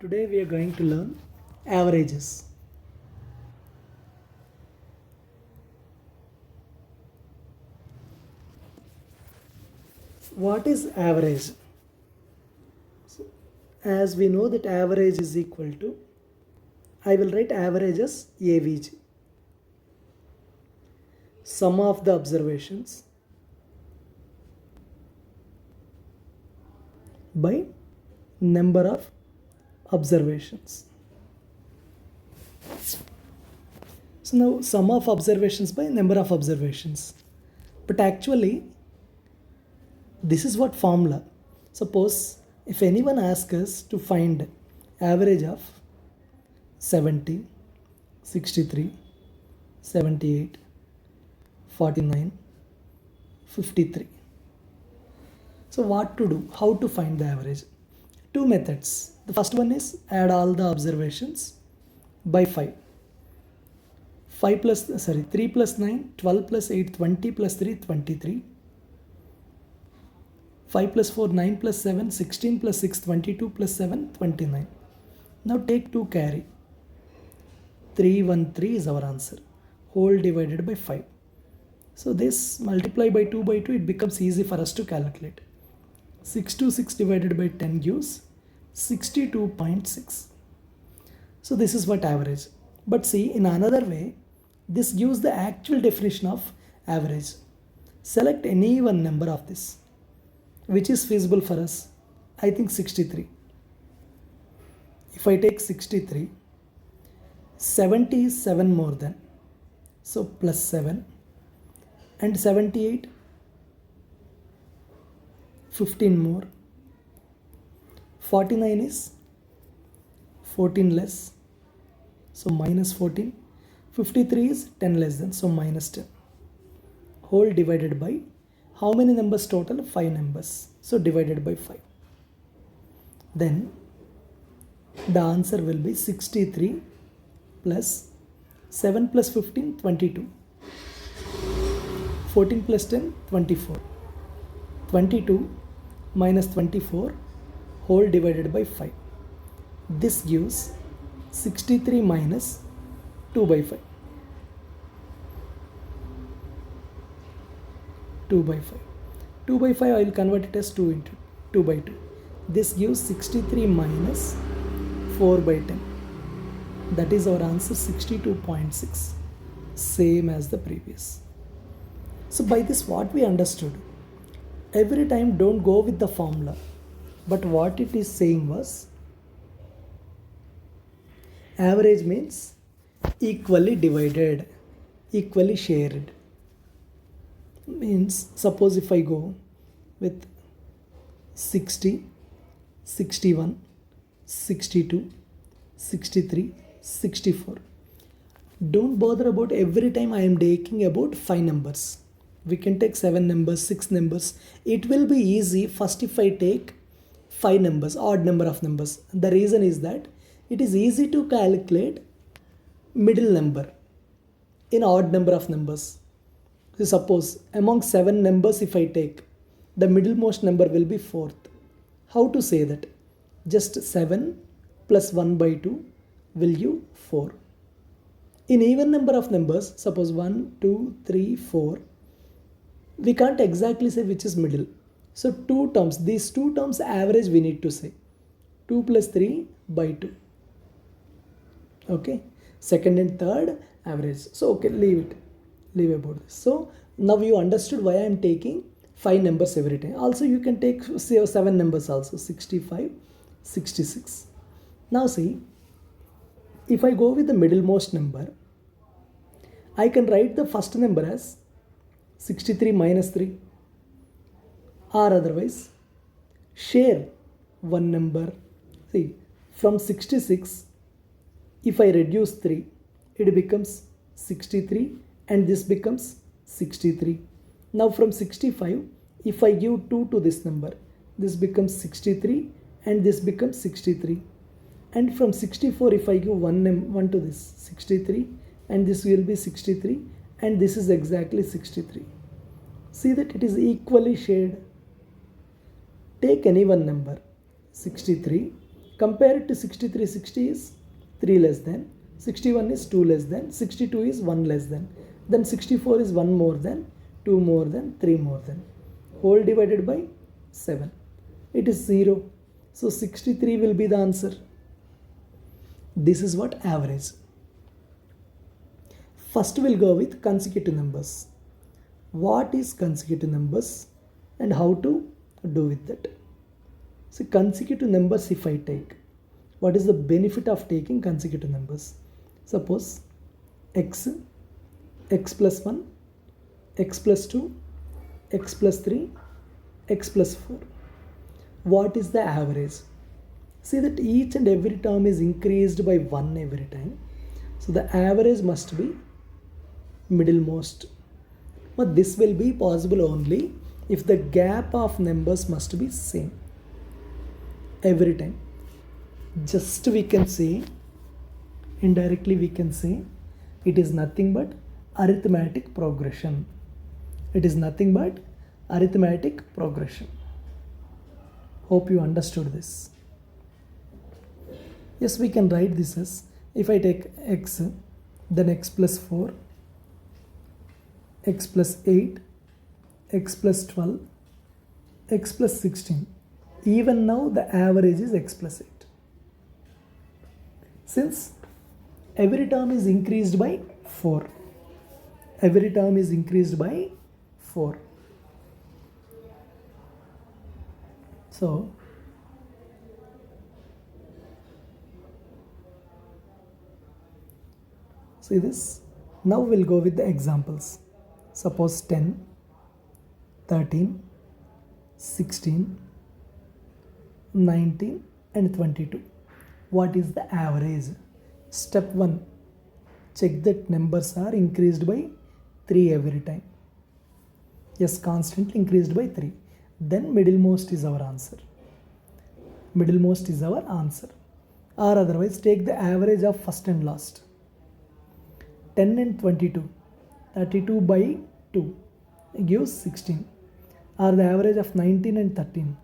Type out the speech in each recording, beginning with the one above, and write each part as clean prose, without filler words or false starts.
Today we are going to learn averages. What is average? As we know that average is equal to, I will write average as AVG. Sum of the observations by number of observations. So now sum of observations by number of observations. But actually this is what formula. Suppose if anyone asks us to find average of 70, 63, 78, 49, 53. So what to do? How to find the average? Two methods. The first one is add all the observations by 5. 3 plus 9, 12 plus 8, 20 plus 3, 23. 5 plus 4, 9 plus 7, 16 plus 6, 22 plus 7, 29. Now take 2 carry. 313 is our answer. Whole divided by 5. So this multiply by 2 by 2, it becomes easy for us to calculate. 626 divided by 10 gives 62.6. So this is what average. But see, in another way, this gives the actual definition of average. Select any one number of this. Which is feasible for us? I think 63. If I take 63, 70 is 7 more than. So plus 7. And 78, 15 more. 49 is 14 less. So minus 14. 53 is 10 less than. So minus 10. Whole divided by how many numbers total? 5 numbers. So divided by 5. Then the answer will be 63 plus 7 plus 15, 22. 14 plus 10, 24. 22 minus 24 whole divided by 5. This gives 63 minus 2 by 5. 2 by 5. 2 by 5 I will convert it as 2 into 2 by 2. This gives 63 minus 4 by 10. That is our answer, 62.6. Same as the previous. So by this what we understood? Every time don't go with the formula. But what it is saying was, average means equally divided, equally shared. Means suppose if I go with 60, 61, 62, 63, 64. Don't bother about every time I am taking about 5 numbers. We can take 7 numbers, 6 numbers. It will be easy first if I take 5 numbers, odd number of numbers. The reason is that it is easy to calculate middle number in odd number of numbers. So suppose among 7 numbers if I take, the middlemost number will be 4th. How to say that? Just 7 plus 1 by 2 will give 4. In even number of numbers, suppose 1, 2, 3, 4, we can't exactly say which is middle. So 2 terms, these 2 terms average we need to say. 2 plus 3 by 2. Okay. Second and third average. So okay, leave it. Leave about this. So now you understood why I am taking 5 numbers every time. Also you can take say 7 numbers also, 65, 66. Now see, if I go with the middlemost number, I can write the first number as 63 minus 3, or otherwise share one number. See, from 66, if I reduce 3, it becomes 63 and this becomes 63. Now from 65, if I give 2 to this number, this becomes 63 and this becomes 63. And from 64, if I give 1 to this, 63, and this will be 63, and this is exactly 63. See that it is equally shared. Take any one number, 63, Compare it to 63. 60 is 3 less than, 61 is 2 less than, 62 is 1 less than, then 64 is 1 more than, 2 more than, 3 more than. Whole divided by 7. It is 0. So 63 will be the answer. This is what average. First we'll go with consecutive numbers. What is consecutive numbers and how to do with that? So consecutive numbers, if I take, what is the benefit of taking consecutive numbers? Suppose x, x plus 1, x plus 2, x plus 3, x plus 4. What is the average? See that each and every term is increased by 1 every time. So the average must be middlemost. But this will be possible only if the gap of numbers must be same every time. Just we can say, indirectly we can say, it is nothing but arithmetic progression. It is nothing but arithmetic progression. Hope you understood this. Yes, we can write this as, if I take x, then x plus 4, x plus 8, x plus 12, x plus 16. Even now the average is x plus 8. Since every term is increased by 4. Every term is increased by 4. So, see this? Now we'll go with the examples. Suppose 10, 13, 16, 19 and 22. What is the average? Step 1. Check that numbers are increased by 3 every time. Yes, constantly increased by 3. Then middlemost is our answer. Middlemost is our answer. Or otherwise take the average of first and last. 10 and 22. 32 by 2 gives 16. Or the average of 19 and 13.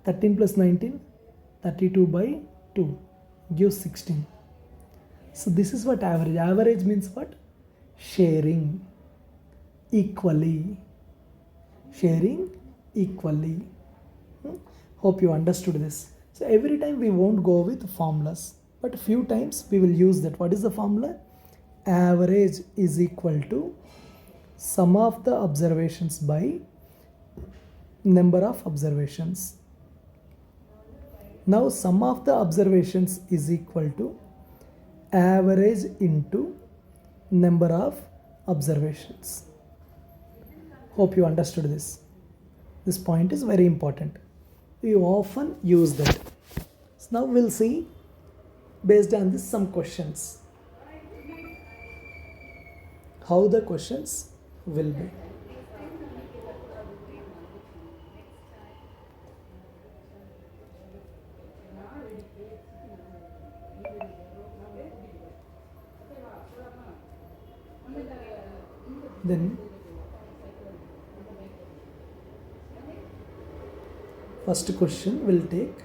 13 plus 19, 32 by 2 gives 16. So this is what average. Average means what? Sharing equally. Sharing equally. Hope you understood this. So every time we won't go with formulas, but few times we will use that. What is the formula? Average is equal to sum of the observations by number of observations. Now sum of the observations is equal to average into number of observations. Hope you understood this. This point is very important. We often use that. So now we'll see based on this some questions. How the questions will be. Then first question will take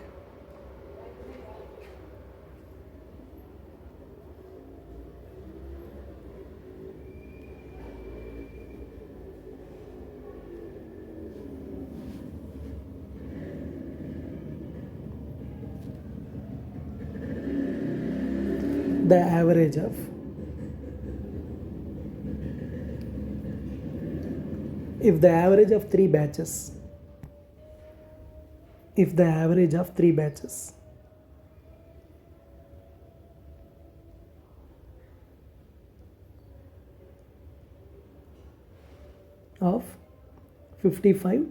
the average of if the average of 3 batches, if the average of 3 batches of 55,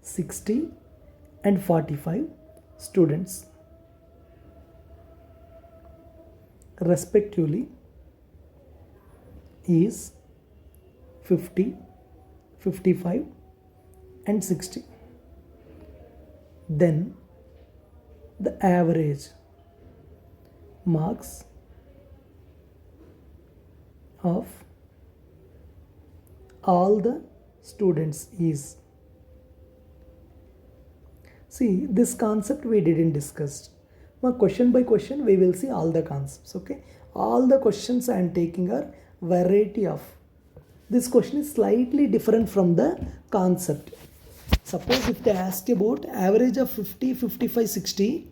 60 and 45 students respectively is 50, 55 and 60, then the average marks of all the students is. See, this concept we didn't discuss. Question by question we will see all the concepts. Okay, all the questions I am taking are variety of. This question is slightly different from the concept. Suppose if they ask about average of 50, 55, 60,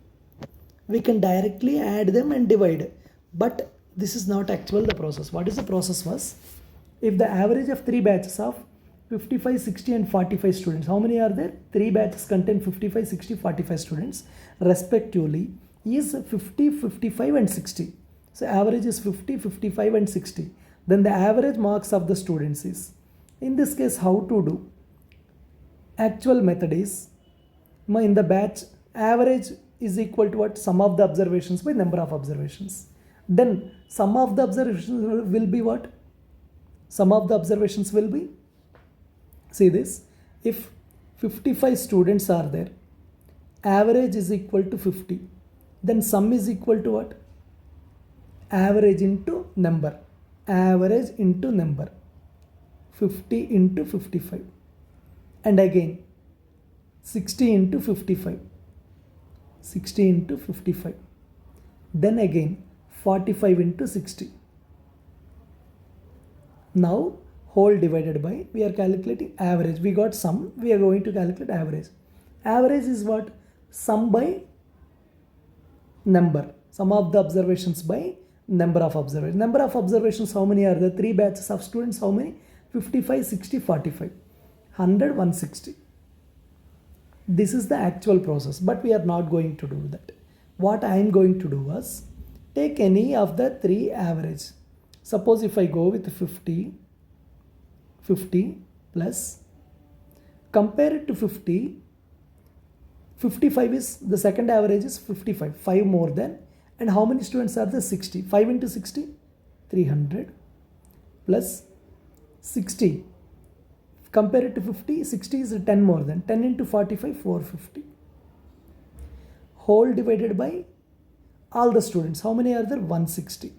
we can directly add them and divide. But this is not actual the process. What is the process was? If the average of 3 batches of 55, 60 and 45 students, how many are there? 3 batches contain 55, 60, 45 students respectively is 50, 55 and 60. So average is 50, 55 and 60. Then the average marks of the students is, in this case how to do? Actual method is, in the batch average is equal to what? Sum of the observations by number of observations. Then sum of the observations will be what? Sum of the observations will be, see this, if 55 students are there, average is equal to 50, then sum is equal to what? Average into number, average into number, 50 into 55, and again 60 into 55, 60 into 55, then again 45 into 60. Now whole divided by, we are calculating average. We got sum, we are going to calculate average. Average is what? Sum by number, sum of the observations by number of observations. Number of observations, how many are there? 3 batches of students, how many? 55, 60, 45, 100, 160. This is the actual process, but we are not going to do that. What I am going to do is, take any of the 3 average. Suppose if I go with 50, 50 plus, compare it to 50, 55 is, the second average is 55, 5 more than, and how many students are there? 60. 5 into 60, 300, plus 60. Compare it to 50, 60 is 10 more than, 10 into 45, 450. Whole divided by all the students, how many are there? 160.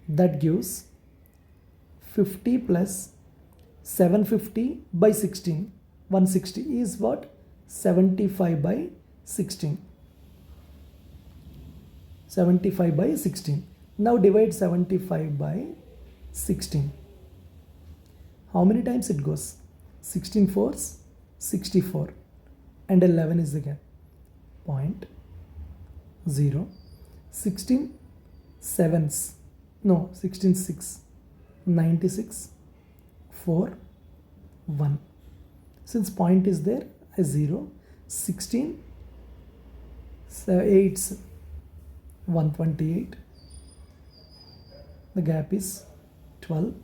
That gives 50 plus 750 by 16, 160 is what? 75 by 16. 75 by 16. Now divide 75 by 16. How many times it goes? 16 fours, 64, and 11 is the gap. 0, 16 sevens, no, 16 6, 96, 4, 1. Since point is there, a 0, 16 8s, 128. The gap is 12.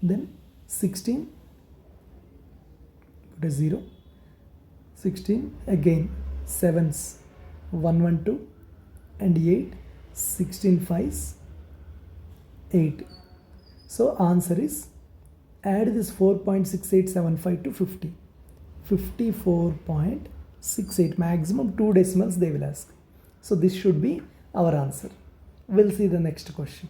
Then 16, put a 0, 16 again, 7s, 112 and 8, 16 5s, 8. So answer is, add this 4.6875 to 50, 54.68, maximum 2 decimals they will ask. So this should be our answer. We'll see the next question.